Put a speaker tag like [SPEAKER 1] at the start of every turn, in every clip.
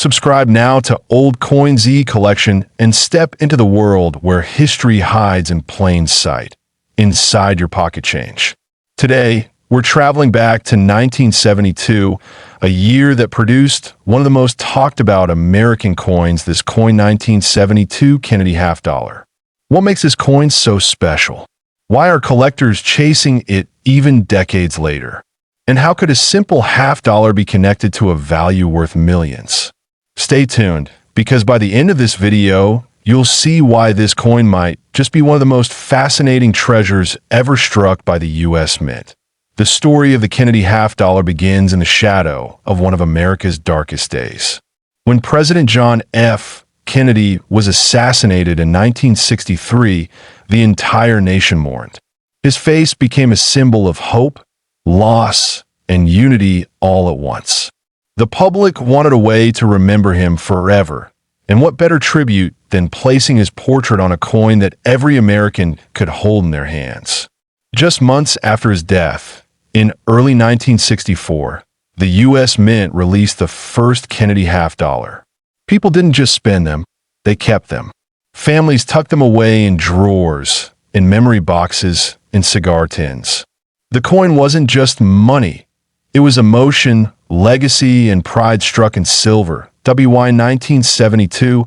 [SPEAKER 1] Subscribe now to Old Coin ZEE Collection and step into the world where history hides in plain sight, inside your pocket change. Today, we're traveling back to 1972, a year that produced one of the most talked about American coins, this coin 1972 Kennedy half dollar. What makes this coin so special? Why are collectors chasing it even decades later? And how could a simple half dollar be connected to a value worth millions? Stay tuned, because by the end of this video, you'll see why this coin might just be one of the most fascinating treasures ever struck by the U.S. Mint. The story of the Kennedy half dollar begins in the shadow of one of America's darkest days. When President John F. Kennedy was assassinated in 1963, the entire nation mourned. His face became a symbol of hope, loss, and unity all at once. The public wanted a way to remember him forever, and what better tribute than placing his portrait on a coin that every American could hold in their hands. Just months after his death, in early 1964, the U.S. Mint released the first Kennedy half dollar. People didn't just spend them, they kept them. Families tucked them away in drawers, in memory boxes, in cigar tins. The coin wasn't just money. It was emotion, legacy, and pride struck in silver. WY 1972,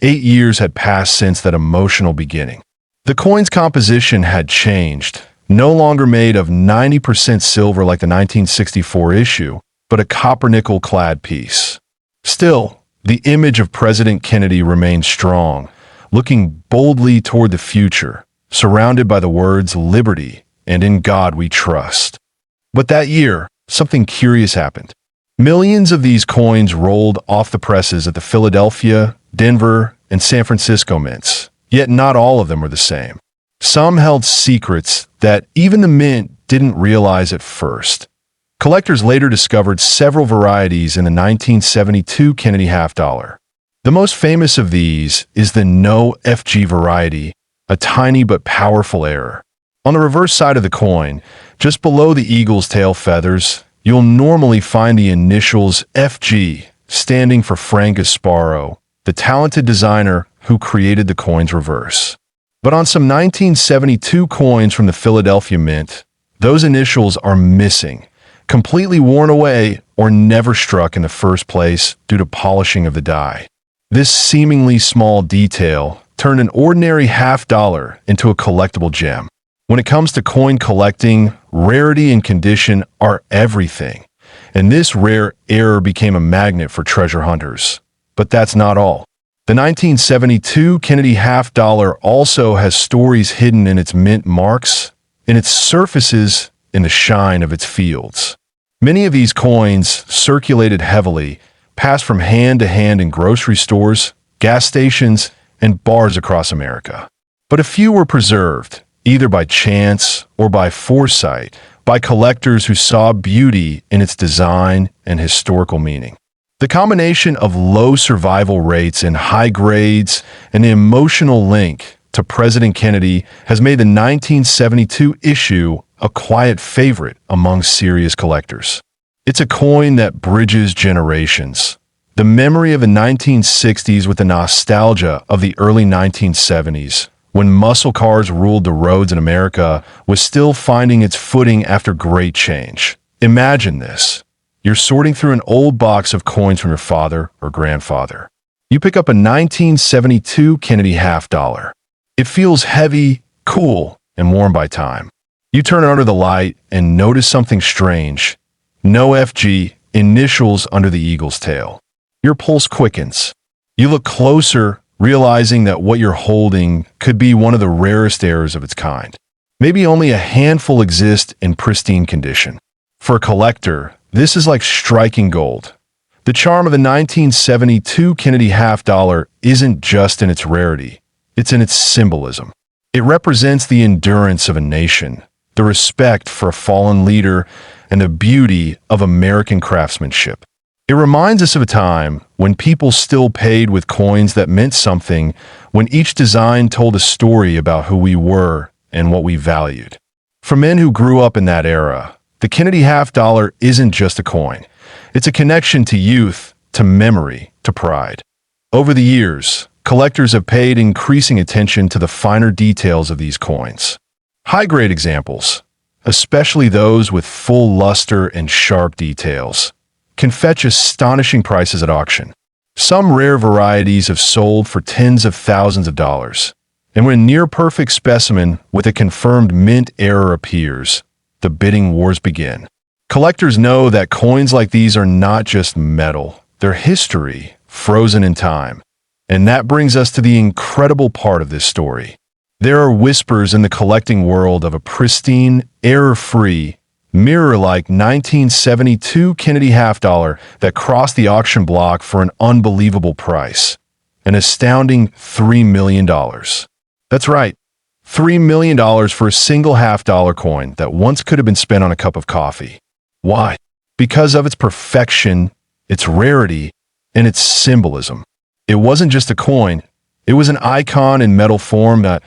[SPEAKER 1] 8 years had passed since that emotional beginning. The coin's composition had changed. No longer made of 90% silver like the 1964 issue, but a copper-nickel-clad piece. Still, the image of President Kennedy remained strong, looking boldly toward the future, surrounded by the words "Liberty" and "In God We Trust." But that year, something curious happened. Millions of these coins rolled off the presses at the Philadelphia, Denver, and San Francisco mints, yet not all of them were the same. Some held secrets that even the mint didn't realize at first. Collectors later discovered several varieties in the 1972 Kennedy half dollar. The most famous of these is the no FG variety, a tiny but powerful error. On the reverse side of the coin, just below the eagle's tail feathers, you'll normally find the initials FG, standing for Frank Gasparo, the talented designer who created the coin's reverse. But on some 1972 coins from the Philadelphia Mint, those initials are missing, completely worn away or never struck in the first place due to polishing of the die. This seemingly small detail turned an ordinary half dollar into a collectible gem. When it comes to coin collecting, rarity and condition are everything, and this rare error became a magnet for treasure hunters. But that's not all. The 1972 Kennedy half dollar also has stories hidden in its mint marks, in its surfaces, in the shine of its fields. Many of these coins circulated heavily, passed from hand to hand in grocery stores, gas stations, and bars across America. But a few were preserved, either by chance or by foresight, by collectors who saw beauty in its design and historical meaning. The combination of low survival rates and high grades and the emotional link to President Kennedy has made the 1972 issue a quiet favorite among serious collectors. It's a coin that bridges generations. The memory of the 1960s with the nostalgia of the early 1970s, when muscle cars ruled the roads in America, was still finding its footing after great change. Imagine this. You're sorting through an old box of coins from your father or grandfather. You pick up a 1972 Kennedy half dollar. It feels heavy, cool, and worn by time. You turn it under the light and notice something strange. No FG, initials under the eagle's tail. Your pulse quickens. You look closer, realizing that what you're holding could be one of the rarest errors of its kind. Maybe only a handful exist in pristine condition. For a collector, this is like striking gold. The charm of the 1972 Kennedy half dollar isn't just in its rarity, it's in its symbolism. It represents the endurance of a nation, the respect for a fallen leader, and the beauty of American craftsmanship. It reminds us of a time when people still paid with coins that meant something, when each design told a story about who we were and what we valued. For men who grew up in that era, the Kennedy half dollar isn't just a coin. It's a connection to youth, to memory, to pride. Over the years, collectors have paid increasing attention to the finer details of these coins. High-grade examples, especially those with full luster and sharp details, can fetch astonishing prices at auction. Some rare varieties have sold for tens of thousands of dollars, and when a near-perfect specimen with a confirmed mint error appears, the bidding wars begin. Collectors know that coins like these are not just metal, they're history, frozen in time. And that brings us to the incredible part of this story. There are whispers in the collecting world of a pristine, error-free, mirror-like 1972 Kennedy half-dollar that crossed the auction block for an unbelievable price. An astounding $3 million. That's right, $3 million for a single half-dollar coin that once could have been spent on a cup of coffee. Why? Because of its perfection, its rarity, and its symbolism. It wasn't just a coin, it was an icon in metal form that,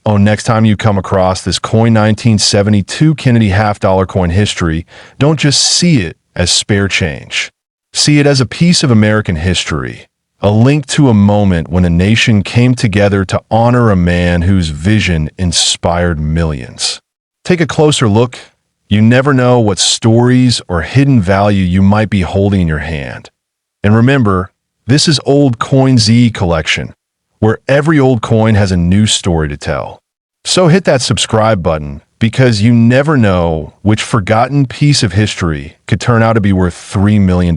[SPEAKER 1] next time you come across this coin 1972 Kennedy half-dollar coin history, don't just see it as spare change. See it as a piece of American history, a link to a moment when a nation came together to honor a man whose vision inspired millions. Take a closer look. You never know what stories or hidden value you might be holding in your hand. And remember, this is Old Coin ZEE Collection, where every old coin has a new story to tell. So hit that subscribe button, because you never know which forgotten piece of history could turn out to be worth $3 million.